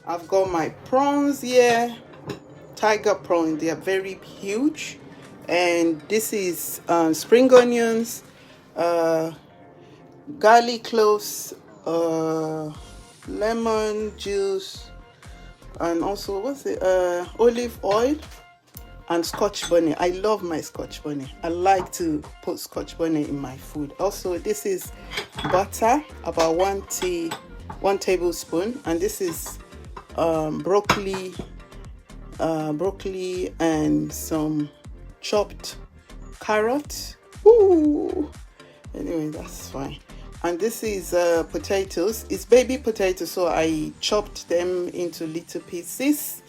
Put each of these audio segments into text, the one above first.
I've got my prawns here, tiger prawn. They are very huge. And this is spring onions, garlic cloves, lemon juice, and also olive oil, and scotch bonnet. I love my scotch bonnet. I like to put scotch bonnet in my food. Also, this is butter, about one tablespoon, and this is broccoli and some chopped carrot. Ooh. Anyway, that's fine. And this is potatoes. It's baby potatoes, so I chopped them into little pieces.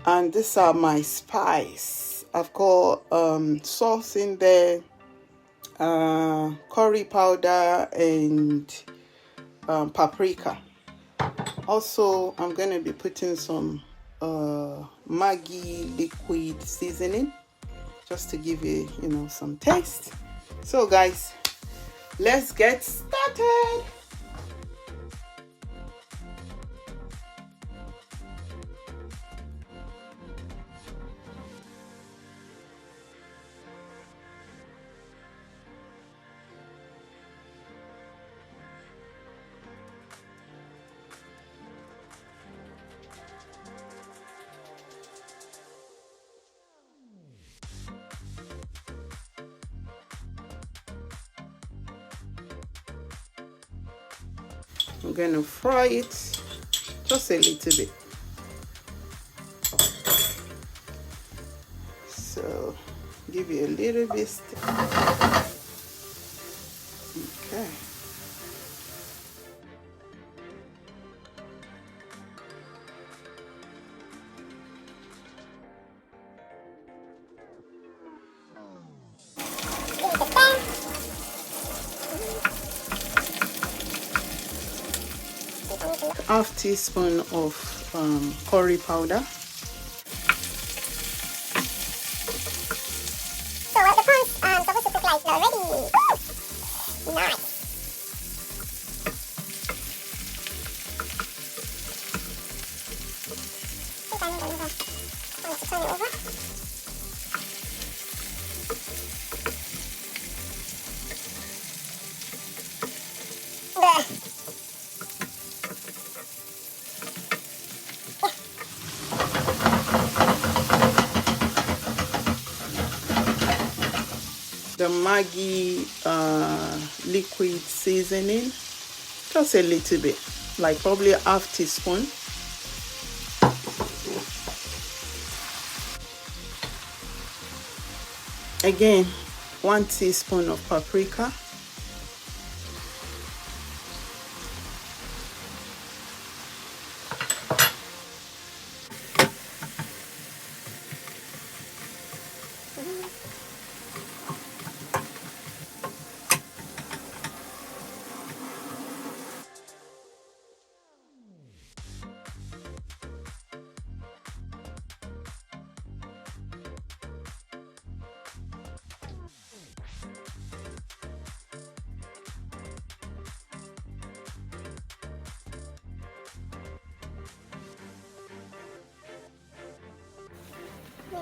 And these are my spice. I've got sauce in there, curry powder, and paprika. Also, I'm going to be putting some Maggi liquid seasoning, just to give you, some taste. So guys, let's get started. I'm going to fry it just a little bit. So give you a little bit. Okay. Half teaspoon of curry powder. So the prawns supposed to cook like already. Nice. I want to turn it over. The Maggi liquid seasoning, just a little bit, like probably half teaspoon. Again, 1 teaspoon of paprika.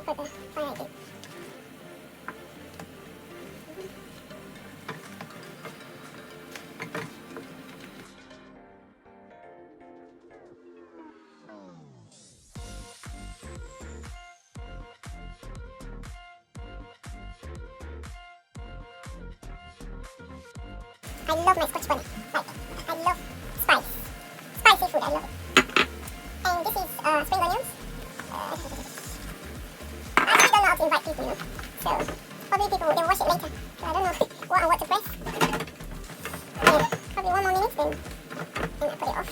For the fried egg. I love my scotch bonnet. Like, I love spicy food. I love it. And this is spring onions. I actually don't know how to invite people, so probably people will watch it later. So I don't know what to press. Yeah, probably 1 more minute, then I put it off.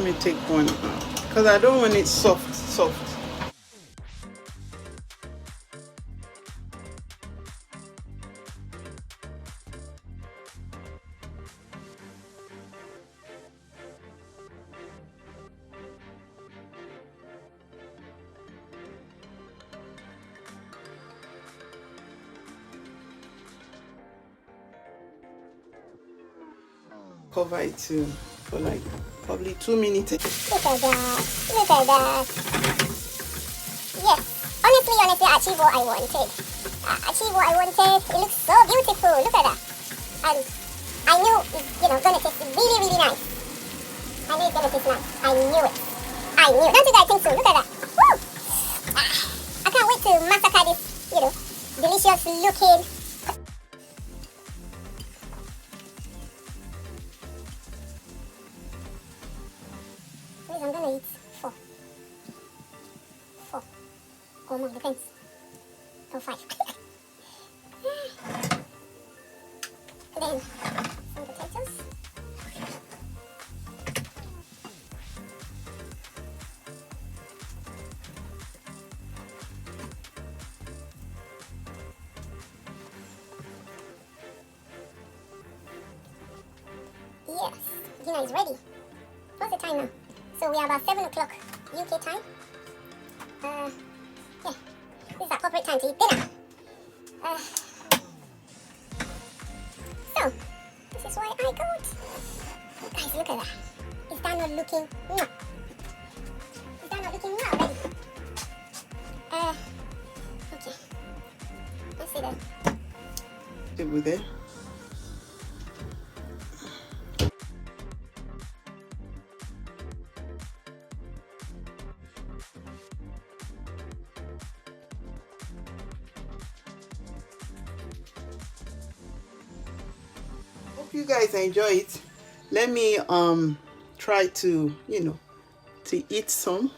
me take one because I don't want it soft. Cover it for like probably 2 minutes. Look at that. Look at that. Yes. Honestly, I achieved what I wanted. It looks so beautiful. Look at that. And I knew it's gonna taste really, really nice. I knew it's gonna taste nice. I knew it. Don't you guys think so? Look at that. Woo! I can't wait to massacre this, delicious looking. I'm gonna eat 4. Or more, depends. Or 5. Then some potatoes. Yes, dinner is ready. What's the time now? So we are about 7 o'clock UK time. Yeah, this is appropriate time to eat dinner. So, this is what I got. Guys, look at that. Is that not looking? Mwah? Is that not looking mwah already? Okay. Let's see that. Over there. You guys enjoy it. Let me try to to eat some.